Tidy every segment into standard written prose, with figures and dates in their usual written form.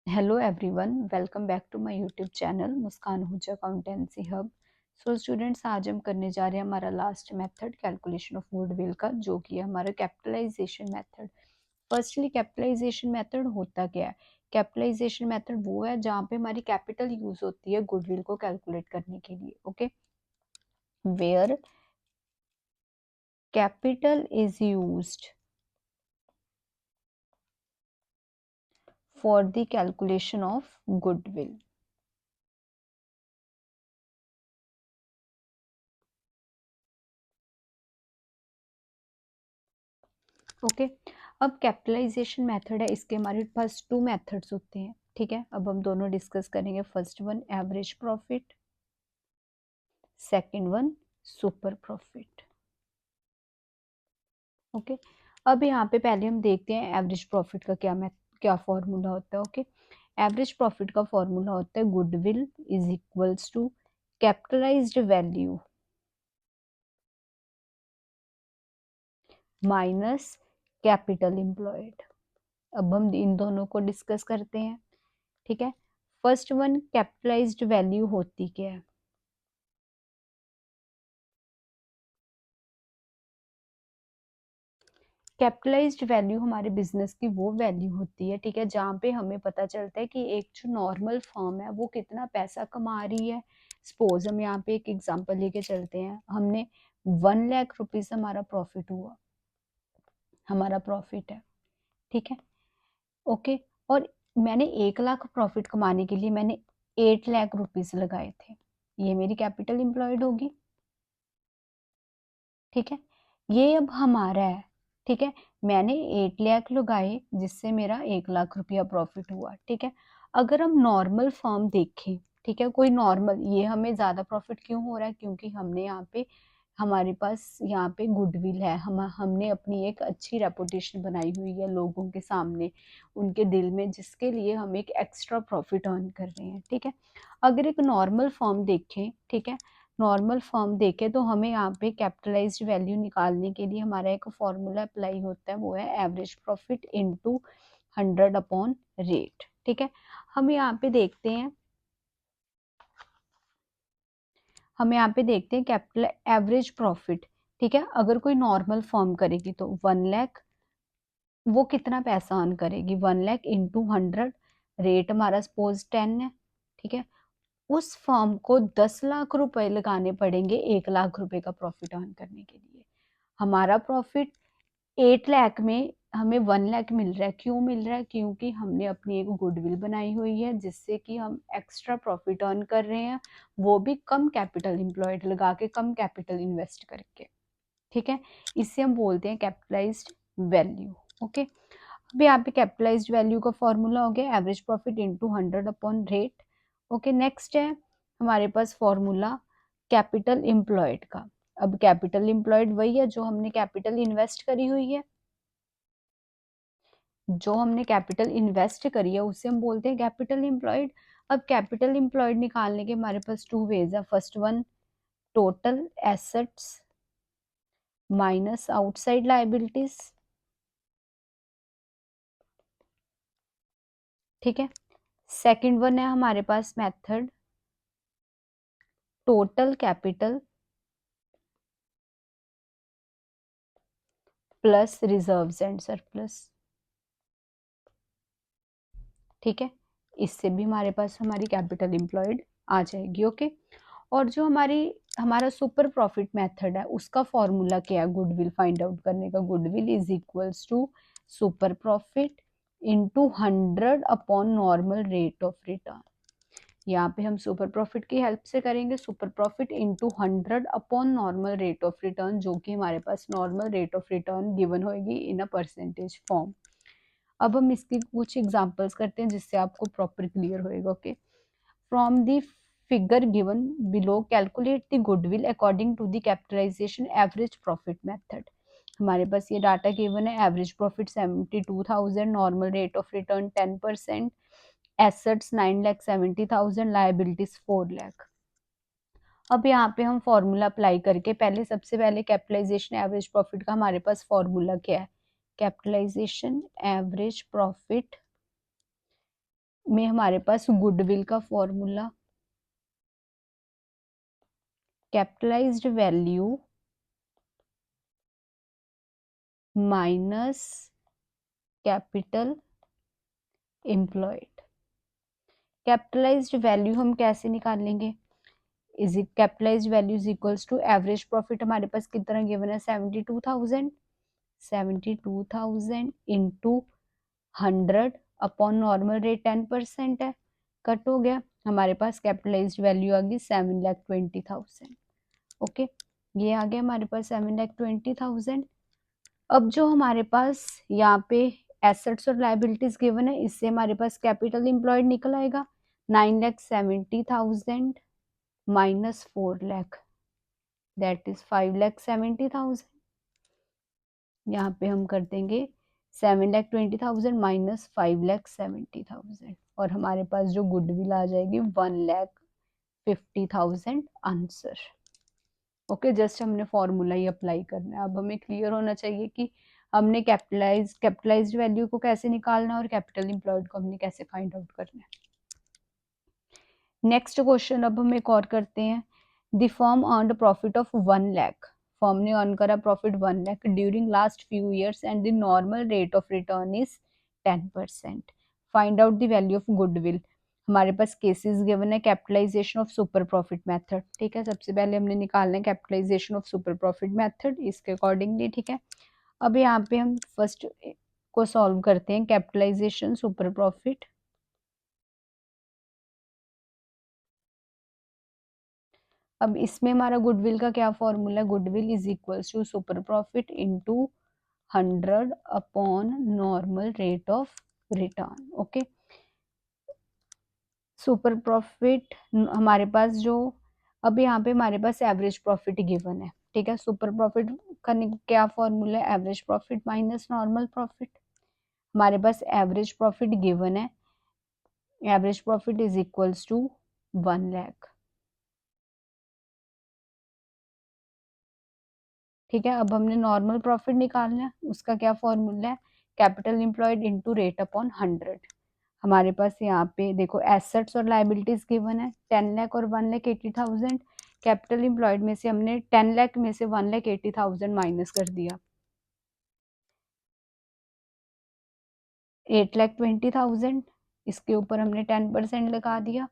Hello everyone, welcome back to my YouTube channel Muskan Huja accountancy hub. So students, आज हम करने जा रहे हैं हमारा last method calculation of goodwill का, जो कि है हमारा capitalisation method. Firstly capitalisation method होता क्या है? कैपिटलाइजेशन मेथड वो है जहाँ पे हमारी कैपिटल यूज होती है गुडविल को कैलकुलेट करने के लिए। Okay, where capital is used for the calculation of goodwill. Okay, अब कैपिटलाइजेशन मेथड है, इसके हमारे पास टू मेथड्स होते हैं। ठीक है, अब हम दोनों डिस्कस करेंगे। First one average profit, second one super profit. Okay, अब यहाँ पे पहले हम देखते हैं एवरेज प्रॉफिट का क्या फॉर्मूला होता है। ओके, एवरेज प्रॉफिट का फॉर्मूला होता है goodwill is equals to capitalised value minus capital employed. अब हम इन दोनों को डिस्कस करते हैं। ठीक है, फर्स्ट वन कैपिटलाइज्ड वैल्यू होती क्या है? कैपिटलाइज्ड वैल्यू हमारे बिजनेस की वो वैल्यू होती है, ठीक है, जहाँ पे हमें पता चलता है कि एक जो नॉर्मल फर्म है वो कितना पैसा कमा रही है। सपोज हम यहाँ पे एक एग्जांपल लेके चलते हैं, हमने 1 लाख रुपीज हमारा प्रॉफिट हुआ, हमारा प्रॉफिट है। ठीक है, ओके, और मैंने 1 लाख प्रॉफिट कमाने के लिए मैंने 8 लाख रुपीज लगाए थे, ये मेरी कैपिटल एम्प्लॉयड होगी। ठीक है, ये अब हमारा है। ठीक है, मैंने 8 लाख लगाए जिससे मेरा 1 लाख रुपया प्रॉफिट हुआ। ठीक है, अगर हम नॉर्मल फर्म देखें, ठीक है, कोई नॉर्मल, ये हमें ज्यादा प्रॉफिट क्यों हो रहा है? क्योंकि हमने यहाँ पे, हमारे पास यहाँ पे गुडविल है, हमने अपनी एक अच्छी रेपुटेशन बनाई हुई है लोगों के सामने, उनके दिल में, जिसके लिए हम एक एक्स्ट्रा प्रॉफिट अर्न कर रहे हैं। ठीक है, अगर एक नॉर्मल फर्म देखें, ठीक है, नॉर्मल फॉर्म देखे तो हमें यहाँ पे कैपिटलाइज्ड वैल्यू निकालने के लिए हमारा एक फॉर्मूला अप्लाई होता है, वो है average profit into 100 upon rate. ठीक है, हम यहाँ पे देखते हैं, हम यहाँ पे देखते हैं कैपिटल एवरेज प्रॉफिट। ठीक है, अगर कोई नॉर्मल फॉर्म करेगी तो 1 लाख, वो कितना पैसा अर्न करेगी? 1 लाख इंटू 100, रेट हमारा सपोज 10 है। ठीक है, उस फर्म को 10 लाख रुपए लगाने पड़ेंगे 1 लाख रुपए का प्रॉफिट अर्न करने के लिए। हमारा प्रॉफिट 8 लाख में हमें 1 लाख मिल रहा है। क्यों मिल रहा है? क्योंकि हमने अपनी एक गुडविल बनाई हुई है जिससे कि हम एक्स्ट्रा प्रॉफिट अर्न कर रहे हैं, वो भी कम कैपिटल एम्प्लॉयड लगा के, कम कैपिटल इन्वेस्ट करके। ठीक है, इससे हम बोलते हैं कैपिटलाइज्ड वैल्यू। ओके, अब यहाँ पे कैपिटलाइज्ड वैल्यू का फॉर्मूला हो गया average profit into 100 upon rate. Okay, next है हमारे पास फॉर्मूला कैपिटल एम्प्लॉयड का। अब कैपिटल एम्प्लॉयड वही है जो हमने कैपिटल इन्वेस्ट करी हुई है, जो हमने कैपिटल इन्वेस्ट करी है उसे हम बोलते हैं कैपिटल एम्प्लॉयड। अब कैपिटल एम्प्लॉयड निकालने के हमारे पास टू वेज है। First one total assets minus outside liabilities. ठीक है, सेकंड वन है हमारे पास method total capital plus reserves and surplus. ठीक है, इससे भी हमारे पास हमारी कैपिटल एम्प्लॉयड आ जाएगी। ओके, और जो हमारा सुपर प्रॉफिट मेथड है उसका फॉर्मूला क्या है गुडविल फाइंड आउट करने का? Goodwill is equals to super profit into 100 upon normal rate of return. यहाँ पे हम सुपर प्रॉफिट की हेल्प से करेंगे, super profit into 100 upon normal rate of return, जो कि हमारे पास normal rate of return given होगी इन अ परसेंटेज फॉर्म। अब हम इसकी कुछ एग्जांपल्स करते हैं जिससे आपको प्रॉपर क्लियर होएगा। Okay, from the figure given below calculate the goodwill according to the capitalisation average profit method. हमारे पास ये डाटा गिवन है, average profit 72,000, normal rate of return 10%, assets 9,70,000, liabilities 4 lakh. अब यहाँ पे हम फॉर्मूला अप्लाई करके, पहले सबसे पहले कैपिटलाइजेशन एवरेज प्रॉफिट का हमारे पास फॉर्मूला क्या है? कैपिटलाइजेशन एवरेज प्रॉफिट में हमारे पास गुडविल का formula capitalised value minus capital employed. Capitalised value हम कैसे निकालेंगे? Is it capitalised value is equals to average profit हमारे पास कितना गिवन है 72,000, 72,000 इंटू 100 अपॉन नॉर्मल रेट 10% है, कट हो गया, हमारे पास कैपिटलाइज्ड वैल्यू आ गई 7,20,000। ओके, ये आ गया हमारे पास 7,20,000। अब जो हमारे पास यहाँ पे एसेट्स और लाइबिलिटीज गिवन है, इससे हमारे पास कैपिटल एम्प्लॉयड निकल आएगा 9,70,000 माइनस 4 लाख, दैट इज 5,70,000। यहाँ पे हम कर देंगे 7,20,000 माइनस 5,70,000 और हमारे पास जो गुडविल आ जाएगी 1,50,000 आंसर। ओके, जस्ट हमने फॉर्मूला ही अप्लाई करना है। अब हमें क्लियर होना चाहिए कि हमने कैपिटलाइज्ड वैल्यू को कैसे निकालना है और कैपिटल एम्प्लॉयड को हमने कैसे फाइंड आउट करना है। नेक्स्ट क्वेश्चन अब हम एक और करते हैं। The firm earned profit of 1 lakh, firm ने अर्न करा profit 1 lakh during last few years and the normal rate of return is 10%। Find out the value of goodwill. हमारे पास केसेस गिवन है capitalisation of super profit method. ठीक है, सबसे पहले हमने निकालना है capitalisation of super profit method, इसके अकॉर्डिंगली। ठीक है, अब यहाँ पे हम फर्स्ट को सॉल्व करते हैं, कैपिटलाइजेशन सुपर प्रॉफिट। अब इसमें हमारा गुडविल का क्या फॉर्मूला है? Goodwill is equals to super profit into 100 upon normal rate of return. Okay, super profit हमारे पास जो, अब यहाँ पे हमारे पास एवरेज प्रॉफिट गिवन है। ठीक है, सुपर प्रॉफिट का क्या फॉर्मूला है? Average profit minus normal profit. हमारे पास एवरेज प्रॉफिट गिवन है, average profit is equals to 1 lakh. ठीक है, अब हमने नॉर्मल प्रॉफिट निकालना है, उसका क्या फॉर्मूला है? Capital employed into rate upon 100। हमारे पास यहाँ पे देखो एसेट्स और लाइबिलिटीज गिवन है 10 लाख और 1,80,000। कैपिटल एम्प्लॉयड में से हमने 10 लाख में से 1,80,000 माइनस कर दिया, 8,20,000, इसके ऊपर हमने 10% लगा दिया,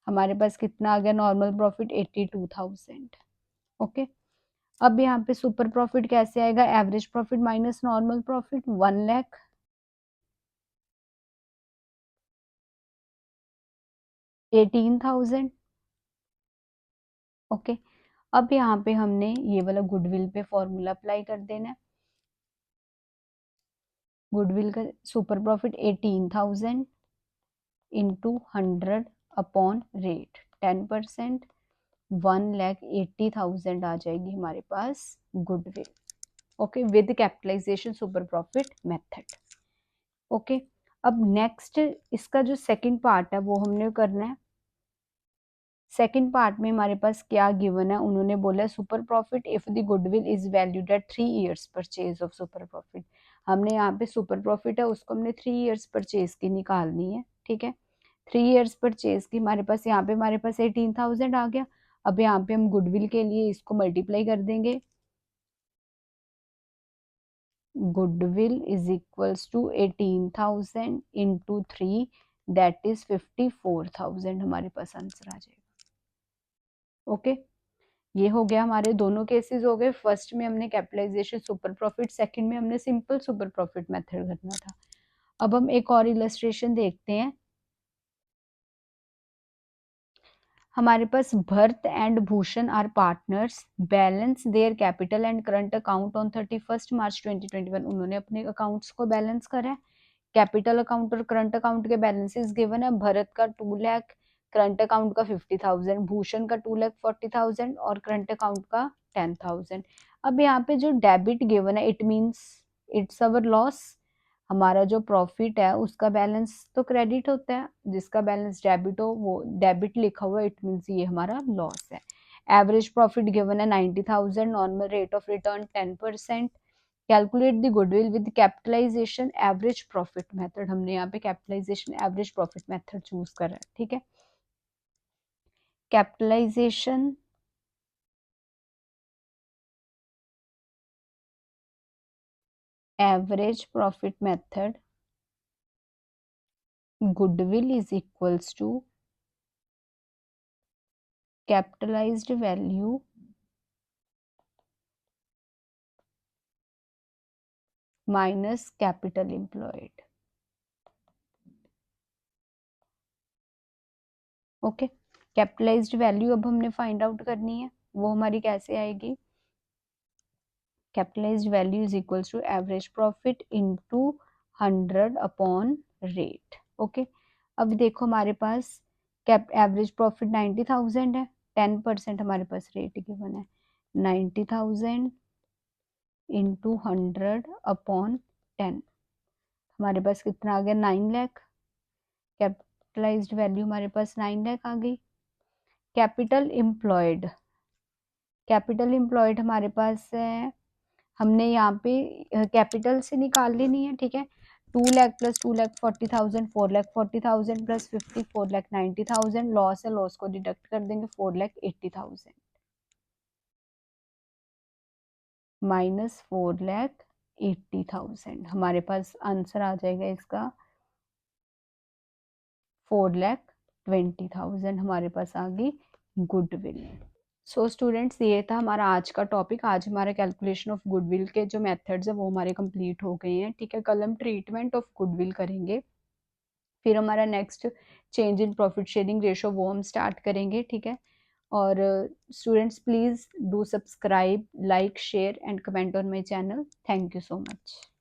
हमारे पास कितना आ गया नॉर्मल प्रॉफिट? 82,000। ओके, अब यहाँ पे सुपर प्रॉफिट कैसे आएगा? Average profit minus normal profit 1 lakh, 18,000। Okay, अब यहाँ पे हमने ये वाला गुडविल पे फॉर्मूला अप्लाई कर देना है। गुडविल का super profit 18,000 into 100 upon rate 10%, 1,80,000 आ जाएगी हमारे पास goodwill. Okay, with capitalization super profit method. Okay, अब नेक्स्ट इसका जो सेकंड पार्ट है वो हमने करना है। सेकंड पार्ट में हमारे पास क्या गिवन है? उन्होंने बोला super profit if the goodwill is valued at 3 years purchase of super profit. हमने यहाँ पे सुपर प्रॉफिट है उसको हमने 3 इयर्स परचेज की निकालनी है। ठीक है, 3 इयर्स परचेज की हमारे पास यहाँ पे हमारे पास 18,000 आ गया। अब यहाँ पे हम गुडविल के लिए इसको मल्टीप्लाई कर देंगे, goodwill is equals to 18,000 into 3, that is 54,000 हमारे पास आंसर आ जाएगा। ओके, ये हो गया, हमारे दोनों केसेस हो गए। फर्स्ट में हमने कैपिटलाइजेशन सुपर प्रॉफिट, सेकंड में हमने सिंपल सुपर प्रॉफिट मेथड करना था। अब हम एक और इलस्ट्रेशन देखते हैं। हमारे पास Bharat and Bhushan are partners, balance their capital and current account on 31 March 2021। उन्होंने अपने अकाउंट्स को बैलेंस करा है। कैपिटल अकाउंट और करंट अकाउंट के बैलेंसेस गिवन है। भरत का 2 लाख, करंट अकाउंट का 50,000, भूषण का 2,40,000 और करंट अकाउंट का 10,000। अब यहाँ पे जो डेबिट गिवन है it means it's our loss. हमारा जो प्रॉफिट है उसका बैलेंस तो क्रेडिट होता है, जिसका बैलेंस डेबिट हो वो डेबिट लिखा हुआ, इट मीन्स ये हमारा लॉस है। एवरेज प्रॉफिट गिवन है 90,000, normal rate of return 10%, calculate the goodwill with capitalization average profit method, हमने यहाँ पे capitalization average profit method choose करा है, ठीक है। Capitalization average profit method, goodwill is equals to capitalized value minus capital employed। Okay, capitalized value अब हमने find out करनी है, वो हमारी कैसे आएगी, capitalized value is equals to average profit into 100 upon rate. Okay, अब देखो हमारे पास कैप एवरेज प्रॉफिट 90,000 है, 10% हमारे पास रेट गिवन है, 90,000 इंटू 100 अपॉन 10, हमारे पास कितना आ गया, 9 लाख। कैपिटलाइज्ड वैल्यू हमारे पास 9 लाख आ गई। कैपिटल एम्प्लॉयड, कैपिटल एम्प्लॉयड हमारे पास है, हमने यहाँ पे कैपिटल से निकाल लेनी है, ठीक है। 2 लाख प्लस 2,40,000 4,40,000 प्लस 50 4,90,000, लॉस है, लॉस को डिडक्ट कर देंगे, 4,80,000 माइनस 4,80,000, हमारे पास आंसर आ जाएगा इसका 4,20,000, हमारे पास आ गई गुडविल। सो स्टूडेंट्स, ये था हमारा आज का टॉपिक। आज हमारा कैलकुलेशन ऑफ गुडविल के जो मेथड्स है वो हमारे कंप्लीट हो गए हैं, ठीक है। कल हम ट्रीटमेंट ऑफ गुडविल करेंगे, फिर हमारा next change in profit sharing ratio वो हम स्टार्ट करेंगे, ठीक है। और students please do subscribe, like, share and comment on my channel. Thank you so much.